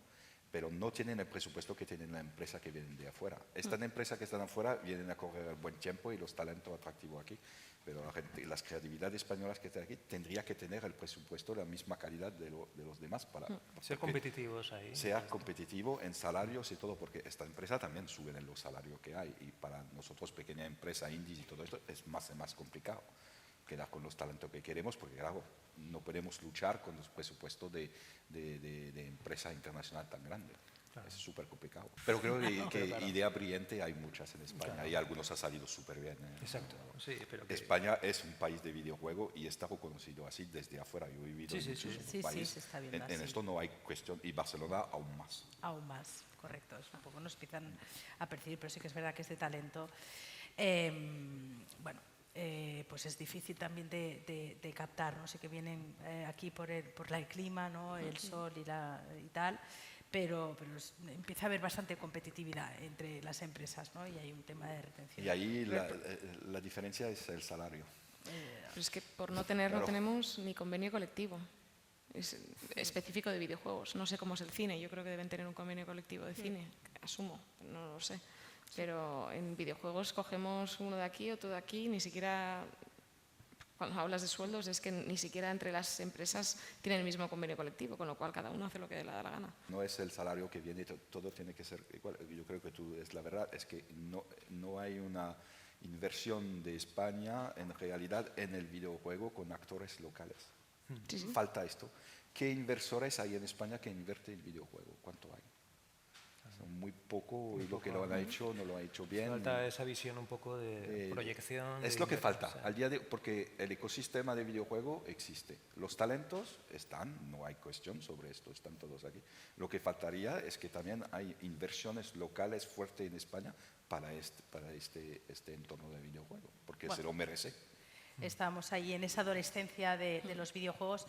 pero no tienen el presupuesto que tienen la empresa que vienen de afuera. Estas empresas que están afuera vienen a correr el buen tiempo y los talentos atractivos aquí, pero las creatividades españolas que están aquí tendría que tener el presupuesto de la misma calidad de los demás para ser competitivos ahí. Ser competitivo en salarios y todo, porque esta empresa también suben en los salarios que hay y para nosotros, pequeña empresa, indies y todo esto, es más complicado quedar con los talentos que queremos, porque claro, no podemos luchar con los presupuestos de empresa internacional tan grande. Claro. Es súper complicado. Pero creo que claro. Idea brillante hay muchas en España, claro. Y algunos han salido súper bien. Exacto. Sí, pero España es un país de videojuego y está reconocido así desde afuera. Yo he vivido en muchos países. Se está viendo en esto no hay cuestión, y Barcelona aún más. Aún más, correcto. Es un poco nos empiezan a percibir, pero sí que es verdad que este talento, pues es difícil también de captar, ¿no? Sé que vienen aquí por el clima, ¿no? El sol y tal, pero empieza a haber bastante competitividad entre las empresas, ¿no? Y hay un tema de retención. Y ahí la diferencia es el salario. Pero es que por no tener, no tenemos ni convenio colectivo. Es específico de videojuegos. No sé cómo es el cine, yo creo que deben tener un convenio colectivo de cine, asumo, no lo sé. Pero en videojuegos cogemos uno de aquí, otro de aquí, ni siquiera, cuando hablas de sueldos, es que ni siquiera entre las empresas tienen el mismo convenio colectivo, con lo cual cada uno hace lo que le da la gana. No es el salario que viene, todo tiene que ser igual. Yo creo que es la verdad, es que no hay una inversión de España en realidad en el videojuego con actores locales. Sí. Falta esto. ¿Qué inversores hay en España que invierten en el videojuego? ¿Cuánto hay? Muy poco, y lo que lo han hecho no lo ha hecho bien. Falta esa visión un poco de proyección. Es lo que falta, al día porque el ecosistema de videojuego existe. Los talentos están, no hay cuestión sobre esto, están todos aquí. Lo que faltaría es que también hay inversiones locales fuertes en España para este entorno de videojuego, porque se lo merece. Estamos ahí en esa adolescencia de los videojuegos.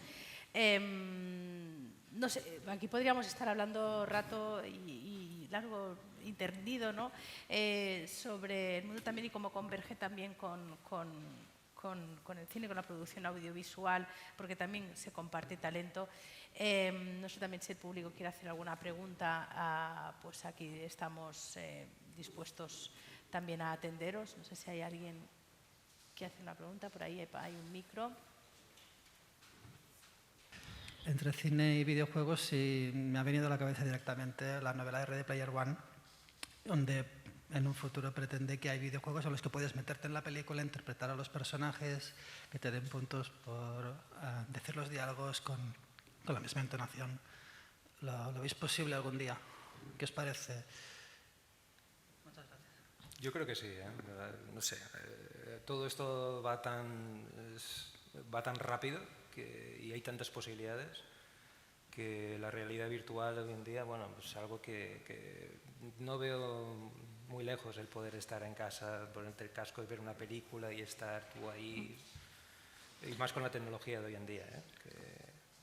No sé, aquí podríamos estar hablando rato y largo, entendido, ¿no? Sobre el mundo también y cómo converge también con el cine, con la producción audiovisual, porque también se comparte talento. No sé también si el público quiere hacer alguna pregunta, pues aquí estamos dispuestos también a atenderos. No sé si hay alguien que hace una pregunta, por ahí hay un micro. Entre cine y videojuegos sí me ha venido a la cabeza directamente la novela de Ready Player One, donde en un futuro pretende que hay videojuegos en los que puedes meterte en la película, interpretar a los personajes, que te den puntos por decir los diálogos con la misma entonación. ¿Lo veis posible algún día? ¿Qué os parece? Muchas gracias. Yo creo que sí, no sé. Todo esto va tan rápido y hay tantas posibilidades que la realidad virtual hoy en día, bueno, pues es algo que no veo muy lejos, el poder estar en casa, ponerte el casco y ver una película y estar tú ahí, y más con la tecnología de hoy en día.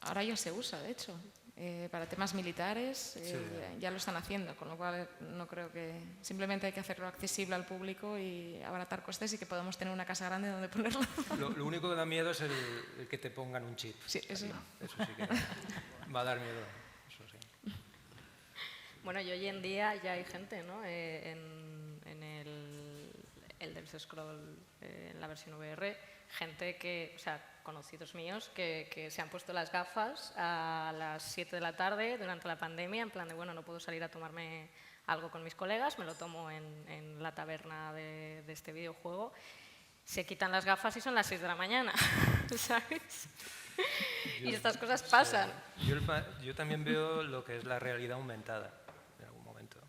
Ahora ya se usa, de hecho. Para temas militares ya lo están haciendo, con lo cual no creo que... Simplemente hay que hacerlo accesible al público y abaratar costes y que podamos tener una casa grande donde ponerlo. Lo único que da miedo es el que te pongan un chip. Sí, eso no. Eso sí que va a dar miedo. Eso sí. Bueno, y hoy en día ya hay gente, ¿no? En el Devil's Scroll en la versión VR, gente que, o sea, conocidos míos que se han puesto las gafas a las 7 de la tarde durante la pandemia, en plan de, bueno, no puedo salir a tomarme algo con mis colegas, me lo tomo en la taberna de este videojuego, se quitan las gafas y son las 6 de la mañana, ¿sabes? Y estas cosas pasan. Yo también veo lo que es la realidad aumentada en algún momento.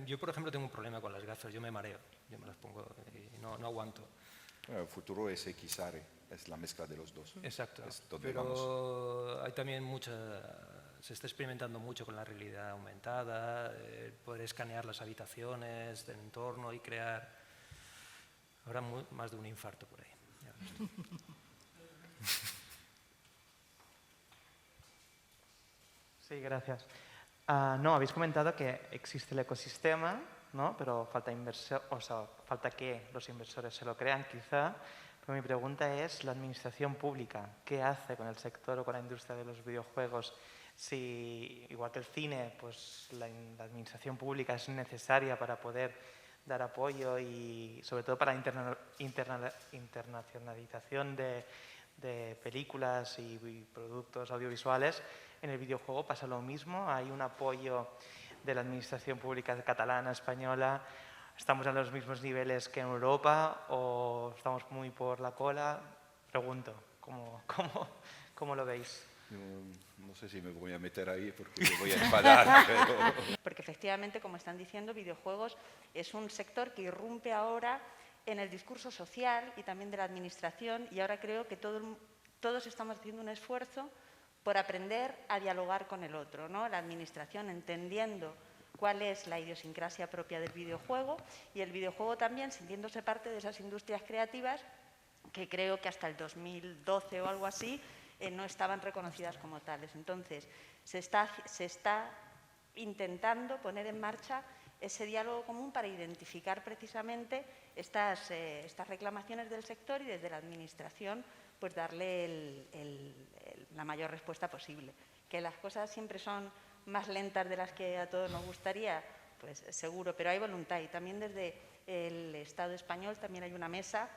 Yo, por ejemplo, tengo un problema con las gafas, yo me mareo, yo me las pongo y no aguanto. El futuro es XR, es la mezcla de los dos. Exacto, Pero vamos. Hay también se está experimentando mucho con la realidad aumentada, poder escanear las habitaciones del entorno y crear. Habrá más de un infarto por ahí. Sí, gracias. No, habéis comentado que existe el ecosistema, ¿no? Pero falta falta que los inversores se lo crean, quizá. Pero mi pregunta es, la administración pública, ¿qué hace con el sector o con la industria de los videojuegos? Si, igual que el cine, pues la administración pública es necesaria para poder dar apoyo y sobre todo para la internacionalización de películas y productos audiovisuales. En el videojuego pasa lo mismo, hay un apoyo de la administración pública catalana, española. ¿Estamos en los mismos niveles que en Europa o estamos muy por la cola? Pregunto, ¿cómo lo veis? No sé si me voy a meter ahí porque me voy a enfadar. Porque efectivamente, como están diciendo, videojuegos es un sector que irrumpe ahora en el discurso social y también de la administración, y ahora creo que todos estamos haciendo un esfuerzo por aprender a dialogar con el otro, ¿no? La administración entendiendo cuál es la idiosincrasia propia del videojuego y el videojuego también sintiéndose parte de esas industrias creativas que creo que hasta el 2012 o algo así no estaban reconocidas como tales. Entonces, se está intentando poner en marcha ese diálogo común para identificar precisamente estas reclamaciones del sector y desde la administración pues darle la mayor respuesta posible. Que las cosas siempre son más lentas de las que a todos nos gustaría, pues seguro, pero hay voluntad. Y también desde el Estado español también hay una mesa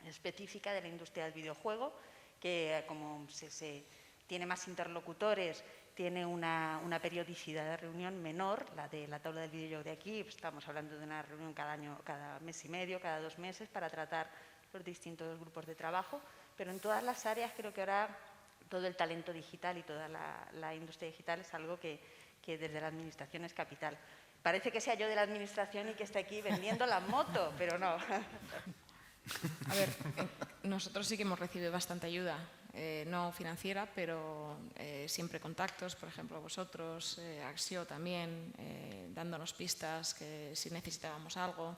específica de la industria del videojuego que como se tiene más interlocutores, tiene una periodicidad de reunión menor, la de la tabla del videojuego de aquí, estamos hablando de una reunión cada año, cada mes y medio, cada 2 meses, para tratar los distintos grupos de trabajo, pero en todas las áreas creo que ahora todo el talento digital y toda la industria digital es algo que desde la administración es capital. Parece que sea yo de la administración y que esté aquí vendiendo la moto, pero no. A ver, nosotros sí que hemos recibido bastante ayuda, no financiera, pero siempre contactos, por ejemplo, vosotros, Axio también, dándonos pistas que si necesitábamos algo.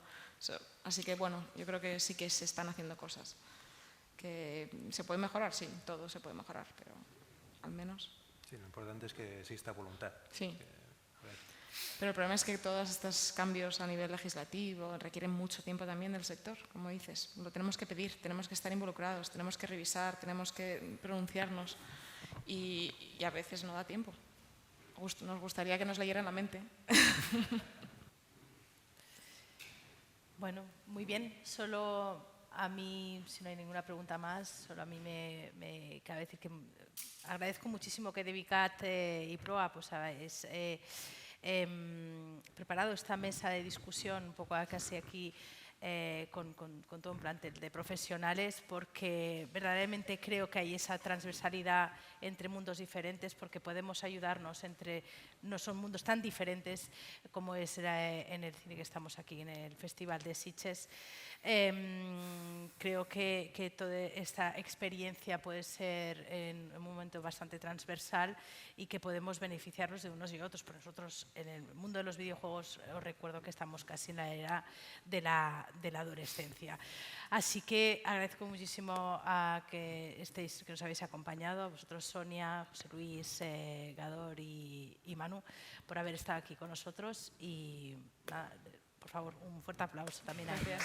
Así que, bueno, yo creo que sí que se están haciendo cosas. ¿Que se puede mejorar? Sí, todo se puede mejorar, pero al menos... Sí, lo importante es que exista voluntad. Sí. Pero el problema es que todos estos cambios a nivel legislativo requieren mucho tiempo también del sector, como dices. Lo tenemos que pedir, tenemos que estar involucrados, tenemos que revisar, tenemos que pronunciarnos y a veces no da tiempo. Nos gustaría que nos leyeran la mente. Bueno, muy bien. Solo a mí, si no hay ninguna pregunta más, solo a mí me cabe decir que agradezco muchísimo que Devicat y Proa pues, preparado esta mesa de discusión un poco casi aquí con todo un plantel de profesionales, porque verdaderamente creo que hay esa transversalidad entre mundos diferentes, porque podemos ayudarnos no son mundos tan diferentes como es en el cine que estamos aquí en el Festival de Sitges. Creo que toda esta experiencia puede ser en un momento bastante transversal y que podemos beneficiarnos de unos y otros. Pero nosotros en el mundo de los videojuegos os recuerdo que estamos casi en la era de la adolescencia. Así que agradezco muchísimo a que nos habéis acompañado, a vosotros Sonia, José Luis, Gador y Manu, por haber estado aquí con nosotros y nada, por favor, un fuerte aplauso también a ellas.